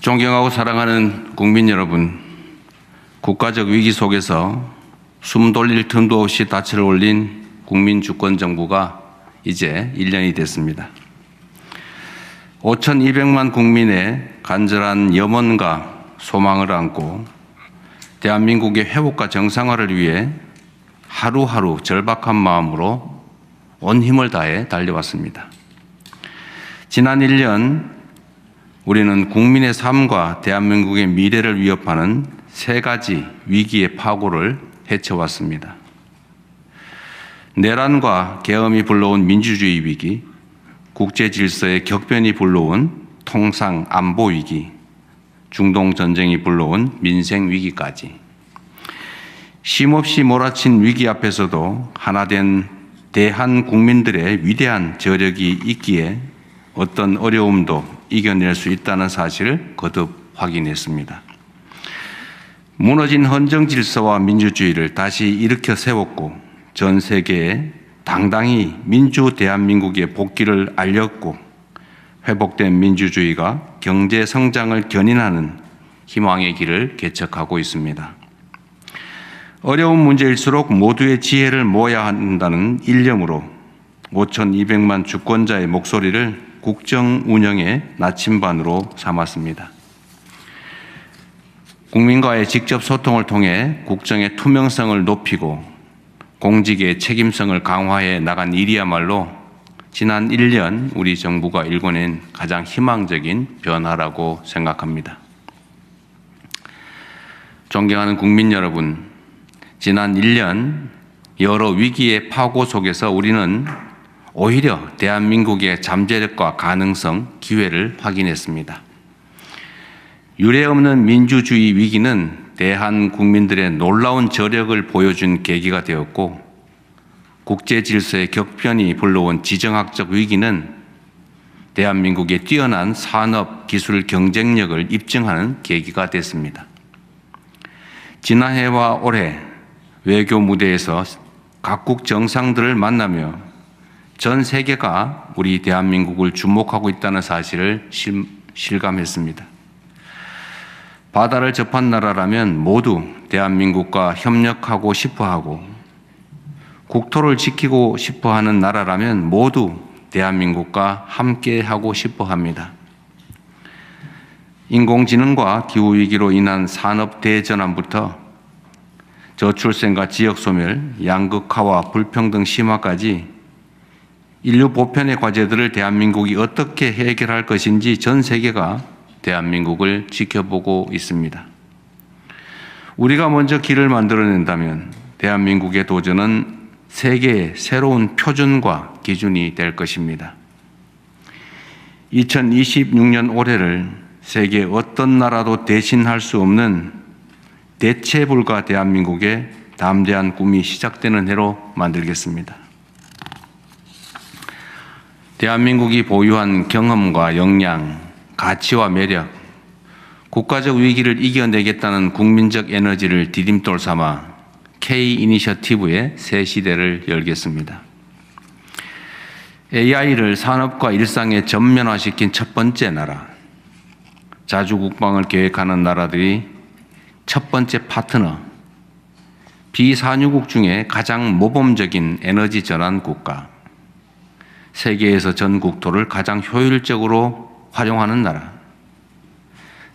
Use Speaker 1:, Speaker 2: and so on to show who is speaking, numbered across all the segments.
Speaker 1: 존경하고 사랑하는 국민 여러분, 국가적 위기 속에서 숨 돌릴 틈도 없이 닻을 올린 국민주권정부가 이제 1년이 됐습니다. 5,200만 국민의 간절한 염원과 소망을 안고 대한민국의 회복과 정상화를 위해 하루하루 절박한 마음으로 온 힘을 다해 달려왔습니다. 지난 1년 우리는 국민의 삶과 대한민국의 미래를 위협하는 세 가지 위기의 파고를 헤쳐왔습니다. 내란과 계엄이 불러온 민주주의 위기, 국제 질서의 격변이 불러온 통상 안보 위기, 중동 전쟁이 불러온 민생 위기까지. 쉼없이 몰아친 위기 앞에서도 하나된 대한 국민들의 위대한 저력이 있기에 어떤 어려움도 이겨낼 수 있다는 사실을 거듭 확인했습니다. 무너진 헌정 질서와 민주주의를 다시 일으켜 세웠고 전 세계에 당당히 민주 대한민국의 복귀를 알렸고 회복된 민주주의가 경제 성장을 견인하는 희망의 길을 개척하고 있습니다. 어려운 문제일수록 모두의 지혜를 모아야 한다는 일념으로 5,200만 주권자의 목소리를 국정 운영의 나침반으로 삼았습니다. 국민과의 직접 소통을 통해 국정의 투명성을 높이고 공직의 책임성을 강화해 나간 일이야말로 지난 1년 우리 정부가 일궈낸 가장 희망적인 변화라고 생각합니다. 존경하는 국민 여러분, 지난 1년 여러 위기의 파고 속에서 우리는 오히려 대한민국의 잠재력과 가능성, 기회를 확인했습니다. 유례없는 민주주의 위기는 대한 국민들의 놀라운 저력을 보여준 계기가 되었고 국제 질서의 격변이 불러온 지정학적 위기는 대한민국의 뛰어난 산업, 기술 경쟁력을 입증하는 계기가 됐습니다. 지난해와 올해 외교 무대에서 각국 정상들을 만나며 전 세계가 우리 대한민국을 주목하고 있다는 사실을 실감했습니다. 바다를 접한 나라라면 모두 대한민국과 협력하고 싶어하고 국토를 지키고 싶어하는 나라라면 모두 대한민국과 함께하고 싶어합니다. 인공지능과 기후위기로 인한 산업 대전환부터 저출생과 지역소멸, 양극화와 불평등 심화까지 인류 보편의 과제들을 대한민국이 어떻게 해결할 것인지 전 세계가 대한민국을 지켜보고 있습니다. 우리가 먼저 길을 만들어낸다면 대한민국의 도전은 세계의 새로운 표준과 기준이 될 것입니다. 2026년 올해를 세계 어떤 나라도 대신할 수 없는 대체 불가 대한민국의 담대한 꿈이 시작되는 해로 만들겠습니다. 대한민국이 보유한 경험과 역량, 가치와 매력, 국가적 위기를 이겨내겠다는 국민적 에너지를 디딤돌 삼아 K-이니셔티브의 새 시대를 열겠습니다. AI를 산업과 일상에 전면화시킨 첫 번째 나라, 자주국방을 계획하는 나라들이 첫 번째 파트너, 비산유국 중에 가장 모범적인 에너지 전환 국가, 세계에서 전 국토를 가장 효율적으로 활용하는 나라,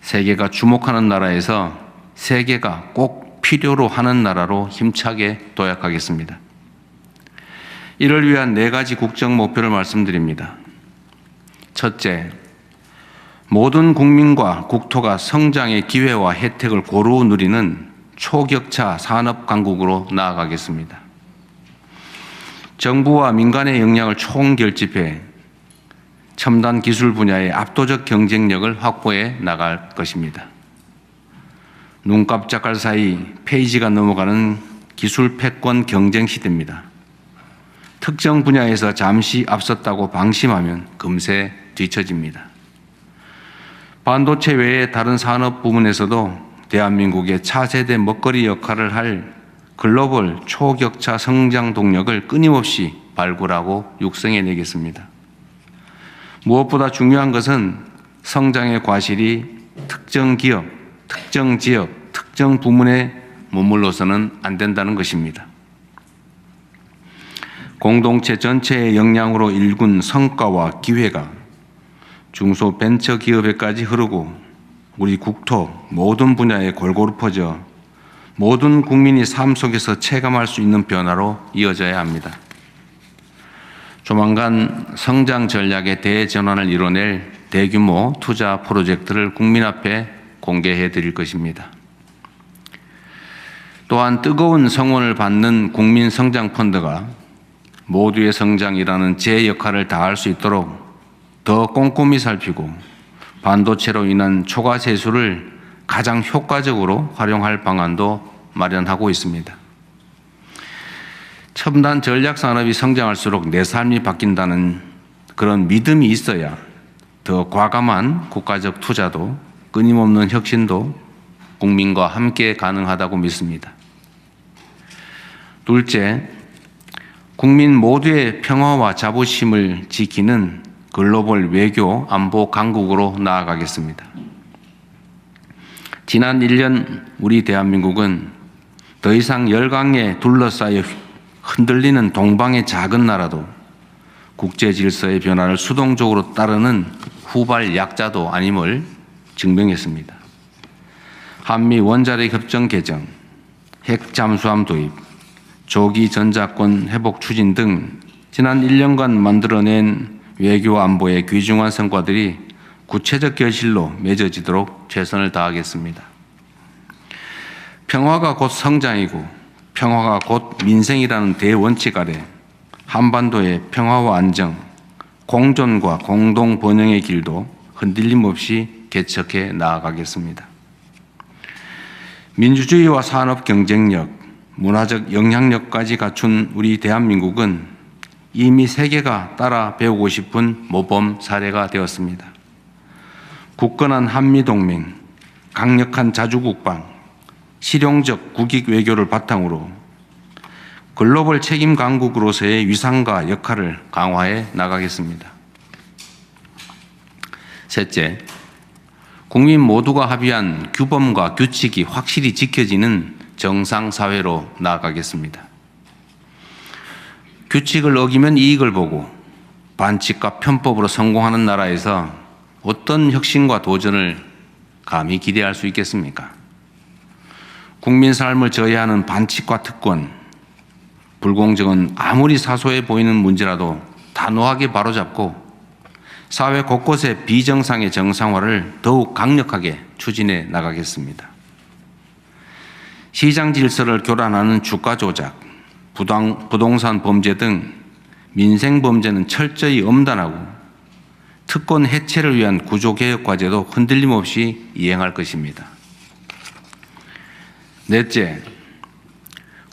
Speaker 1: 세계가 주목하는 나라에서 세계가 꼭 필요로 하는 나라로 힘차게 도약하겠습니다. 이를 위한 4가지 국정 목표를 말씀드립니다. 첫째, 모든 국민과 국토가 성장의 기회와 혜택을 고루 누리는 초격차 산업 강국으로 나아가겠습니다. 정부와 민간의 역량을 총결집해 첨단 기술 분야의 압도적 경쟁력을 확보해 나갈 것입니다. 눈 깜짝할 사이 페이지가 넘어가는 기술 패권 경쟁 시대입니다. 특정 분야에서 잠시 앞섰다고 방심하면 금세 뒤처집니다. 반도체 외의 다른 산업 부문에서도 대한민국의 차세대 먹거리 역할을 할 글로벌 초격차 성장 동력을 끊임없이 발굴하고 육성해내겠습니다. 무엇보다 중요한 것은 성장의 과실이 특정 기업, 특정 지역, 특정 부문에 머물러서는 안 된다는 것입니다. 공동체 전체의 역량으로 일군 성과와 기회가 중소벤처기업에까지 흐르고 우리 국토 모든 분야에 골고루 퍼져 모든 국민이 삶 속에서 체감할 수 있는 변화로 이어져야 합니다. 조만간 성장 전략의 대전환을 이뤄낼 대규모 투자 프로젝트를 국민 앞에 공개해 드릴 것입니다. 또한 뜨거운 성원을 받는 국민성장펀드가 모두의 성장이라는 제 역할을 다할 수 있도록 더 꼼꼼히 살피고 반도체로 인한 초과 세수를 가장 효과적으로 활용할 방안도 마련하고 있습니다. 첨단 전략 산업이 성장할수록 내 삶이 바뀐다는 그런 믿음이 있어야 더 과감한 국가적 투자도 끊임없는 혁신도 국민과 함께 가능하다고 믿습니다. 둘째, 국민 모두의 평화와 자부심을 지키는 글로벌 외교 안보 강국으로 나아가겠습니다. 지난 1년 우리 대한민국은 더 이상 열강에 둘러싸여 흔들리는 동방의 작은 나라도 국제 질서의 변화를 수동적으로 따르는 후발 약자도 아님을 증명했습니다. 한미 원자력 협정 개정, 핵 잠수함 도입, 조기 전자권 회복 추진 등 지난 1년간 만들어낸 외교 안보의 귀중한 성과들이 구체적 결실로 맺어지도록 최선을 다하겠습니다. 평화가 곧 성장이고 평화가 곧 민생이라는 대원칙 아래 한반도의 평화와 안정, 공존과 공동 번영의 길도 흔들림 없이 개척해 나아가겠습니다. 민주주의와 산업 경쟁력, 문화적 영향력까지 갖춘 우리 대한민국은 이미 세계가 따라 배우고 싶은 모범 사례가 되었습니다. 굳건한 한미동맹, 강력한 자주국방, 실용적 국익 외교를 바탕으로 글로벌 책임 강국으로서의 위상과 역할을 강화해 나가겠습니다. 셋째, 국민 모두가 합의한 규범과 규칙이 확실히 지켜지는 정상사회로 나아가겠습니다. 규칙을 어기면 이익을 보고 반칙과 편법으로 성공하는 나라에서 어떤 혁신과 도전을 감히 기대할 수 있겠습니까? 국민 삶을 저해하는 반칙과 특권, 불공정은 아무리 사소해 보이는 문제라도 단호하게 바로잡고 사회 곳곳의 비정상의 정상화를 더욱 강력하게 추진해 나가겠습니다. 시장 질서를 교란하는 주가 조작, 부동산 범죄 등 민생 범죄는 철저히 엄단하고 특권 해체를 위한 구조개혁 과제도 흔들림 없이 이행할 것입니다. 넷째,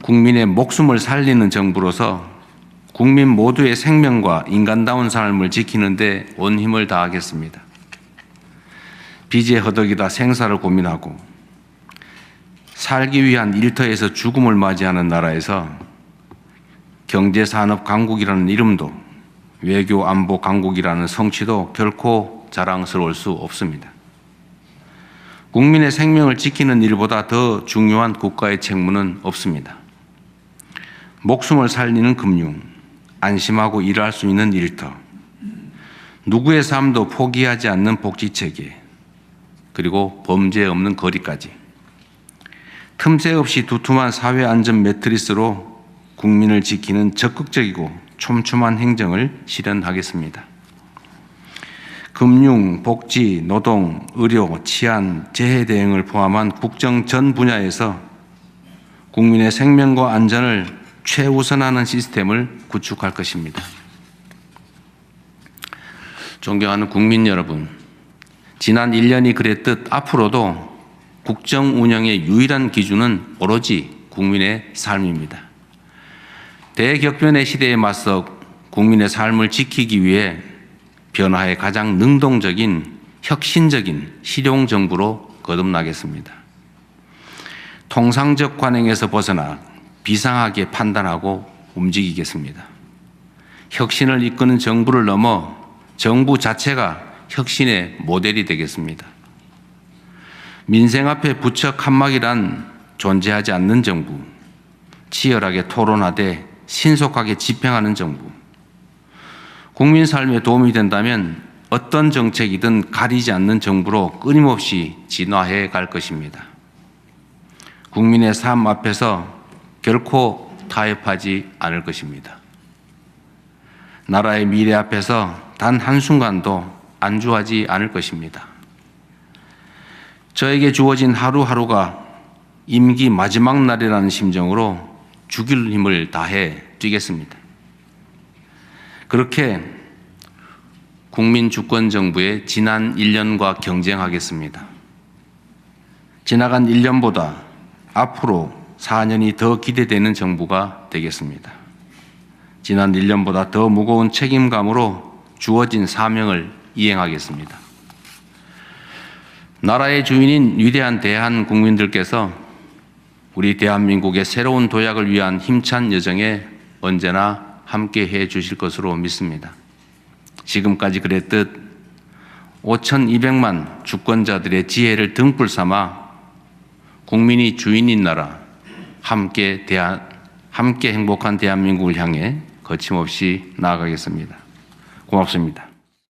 Speaker 1: 국민의 목숨을 살리는 정부로서 국민 모두의 생명과 인간다운 삶을 지키는 데 온 힘을 다하겠습니다. 빚에 허덕이다 생사를 고민하고 살기 위한 일터에서 죽음을 맞이하는 나라에서 경제산업 강국이라는 이름도 외교 안보 강국이라는 성취도 결코 자랑스러울 수 없습니다. 국민의 생명을 지키는 일보다 더 중요한 국가의 책무는 없습니다. 목숨을 살리는 금융, 안심하고 일할 수 있는 일터, 누구의 삶도 포기하지 않는 복지체계, 그리고 범죄 없는 거리까지 틈새 없이 두툼한 사회 안전 매트리스로 국민을 지키는 적극적이고 촘촘한 행정을 실현하겠습니다. 금융, 복지, 노동, 의료, 치안, 재해 대응을 포함한 국정 전 분야에서 국민의 생명과 안전을 최우선하는 시스템을 구축할 것입니다. 존경하는 국민 여러분, 지난 1년이 그랬듯 앞으로도 국정 운영의 유일한 기준은 오로지 국민의 삶입니다. 대격변의 시대에 맞서 국민의 삶을 지키기 위해 변화에 가장 능동적인 혁신적인 실용정부로 거듭나겠습니다. 통상적 관행에서 벗어나 비상하게 판단하고 움직이겠습니다. 혁신을 이끄는 정부를 넘어 정부 자체가 혁신의 모델이 되겠습니다. 민생 앞에 부처 칸막이란 존재하지 않는 정부, 치열하게 토론하되 신속하게 집행하는 정부, 국민 삶에 도움이 된다면 어떤 정책이든 가리지 않는 정부로 끊임없이 진화해 갈 것입니다. 국민의 삶 앞에서 결코 타협하지 않을 것입니다. 나라의 미래 앞에서 단 한순간도 안주하지 않을 것입니다. 저에게 주어진 하루하루가 임기 마지막 날이라는 심정으로 죽일 힘을 다해 뛰겠습니다. 그렇게 국민주권정부의 지난 1년과 경쟁하겠습니다. 지나간 1년보다 앞으로 4년이 더 기대되는 정부가 되겠습니다. 지난 1년보다 더 무거운 책임감으로 주어진 사명을 이행하겠습니다. 나라의 주인인 위대한 대한국민들께서 우리 대한민국의 새로운 도약을 위한 힘찬 여정에 언제나 함께해 주실 것으로 믿습니다. 지금까지 그랬듯 5,200만 주권자들의 지혜를 등불 삼아 국민이 주인인 나라, 함께 행복한 대한민국을 향해 거침없이 나아가겠습니다. 고맙습니다.